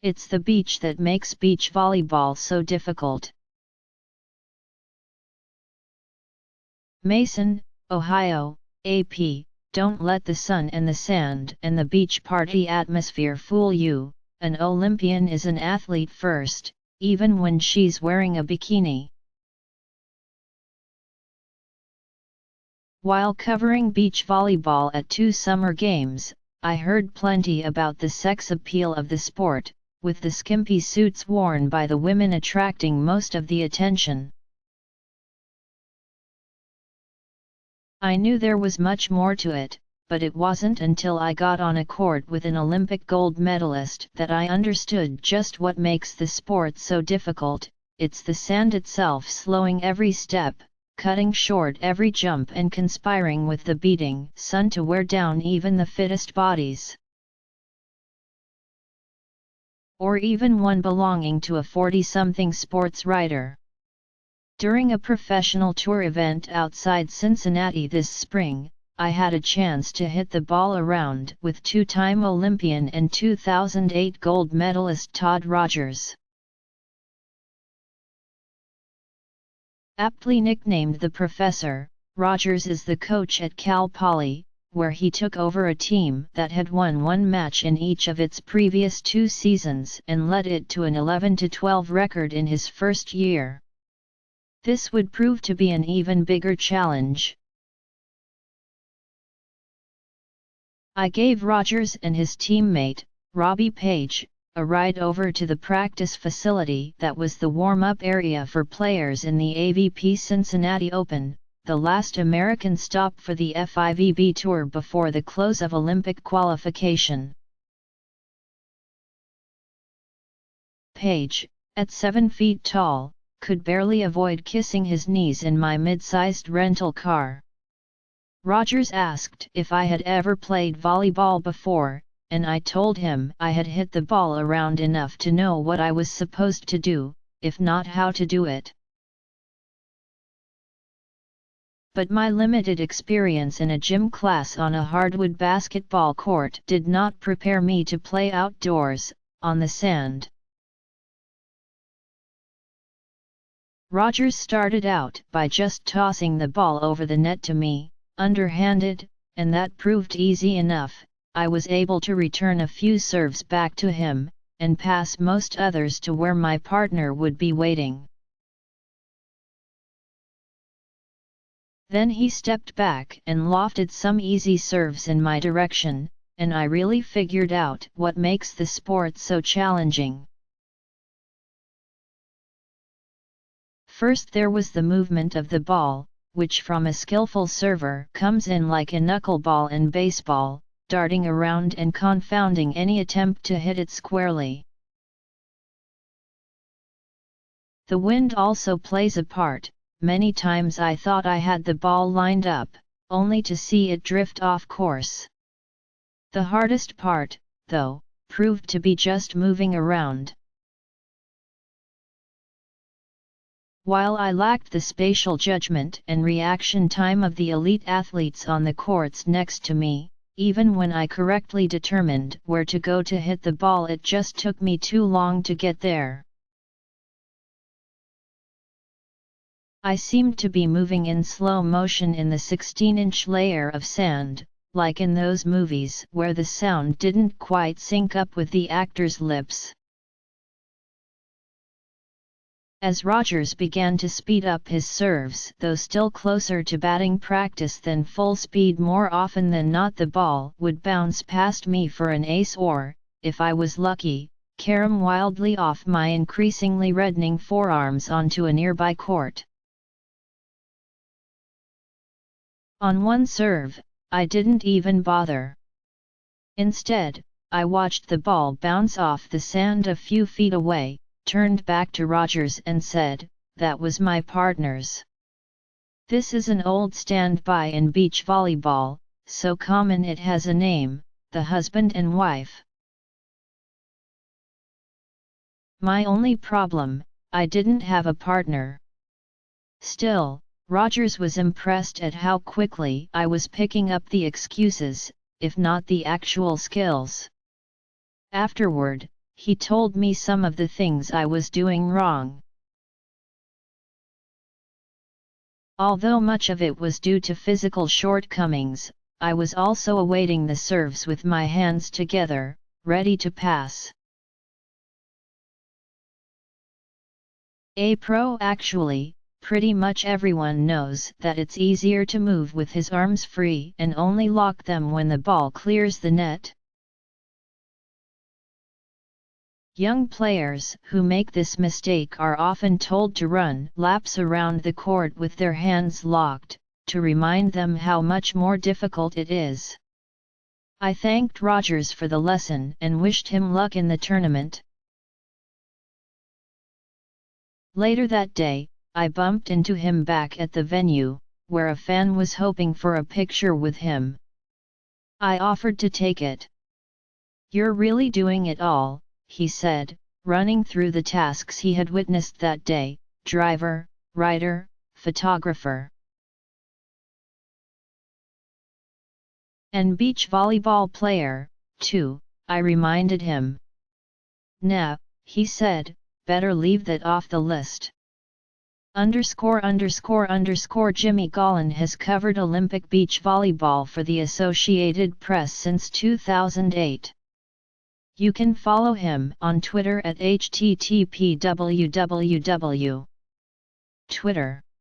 It's the beach that makes beach volleyball so difficult. Mason, Ohio, AP. Don't let the sun and the sand and the beach party atmosphere fool you. An Olympian is an athlete first, even when she's wearing a bikini. While covering beach volleyball at 2 summer games, I heard plenty about the sex appeal of the sport, with the skimpy suits worn by the women attracting most of the attention. I knew there was much more to it, but it wasn't until I got on a court with an Olympic gold medalist that I understood just what makes the sport so difficult. It's the sand itself slowing every step, cutting short every jump and conspiring with the beating sun to wear down even the fittest bodies. Or even one belonging to a 40-something sports writer. During a professional tour event outside Cincinnati this spring, I had a chance to hit the ball around with 2-time Olympian and 2008 gold medalist Todd Rogers. Aptly nicknamed the Professor, Rogers is the coach at Cal Poly, where he took over a team that had won 1 match in each of its previous 2 seasons and led it to an 11-12 record in his first year. This would prove to be an even bigger challenge. I gave Rogers and his teammate, Robbie Page, a ride over to the practice facility that was the warm-up area for players in the AVP Cincinnati Open, the last American stop for the FIVB Tour before the close of Olympic qualification. Page, at 7 feet tall, could barely avoid kissing his knees in my mid-sized rental car. Rogers asked if I had ever played volleyball before, and I told him I had hit the ball around enough to know what I was supposed to do, if not how to do it. But my limited experience in a gym class on a hardwood basketball court did not prepare me to play outdoors, on the sand. Rogers started out by just tossing the ball over the net to me, underhanded, and that proved easy enough. I was able to return a few serves back to him, and pass most others to where my partner would be waiting. Then he stepped back and lofted some easy serves in my direction, and I really figured out what makes the sport so challenging. First there was the movement of the ball, which from a skillful server comes in like a knuckleball in baseball, darting around and confounding any attempt to hit it squarely. The wind also plays a part. Many times I thought I had the ball lined up, only to see it drift off course. The hardest part, though, proved to be just moving around. While I lacked the spatial judgment and reaction time of the elite athletes on the courts next to me, even when I correctly determined where to go to hit the ball, it just took me too long to get there. I seemed to be moving in slow motion in the 16-inch layer of sand, like in those movies where the sound didn't quite sync up with the actor's lips. As Rogers began to speed up his serves, though still closer to batting practice than full speed, more often than not the ball would bounce past me for an ace or, if I was lucky, carom wildly off my increasingly reddening forearms onto a nearby court. On one serve, I didn't even bother. Instead, I watched the ball bounce off the sand a few feet away, turned back to Rogers and said, "That was my partner's." This is an old standby in beach volleyball, so common it has a name, the husband and wife. My only problem, I didn't have a partner. Still, Rogers was impressed at how quickly I was picking up the excuses, if not the actual skills. Afterward, he told me some of the things I was doing wrong. Although much of it was due to physical shortcomings, I was also awaiting the serves with my hands together, ready to pass. A pro actually, pretty much everyone knows that it's easier to move with his arms free and only lock them when the ball clears the net. Young players who make this mistake are often told to run laps around the court with their hands locked, to remind them how much more difficult it is. I thanked Rogers for the lesson and wished him luck in the tournament. Later that day, I bumped into him back at the venue, where a fan was hoping for a picture with him. I offered to take it. "You're really doing it all," he said, running through the tasks he had witnessed that day: driver, rider, photographer, and beach volleyball player, too, I reminded him. "Nah," he said, "better leave that off the list." _______ Jimmy Gollan has covered Olympic beach volleyball for the Associated Press since 2008. You can follow him on Twitter at http://www.twitter.com/.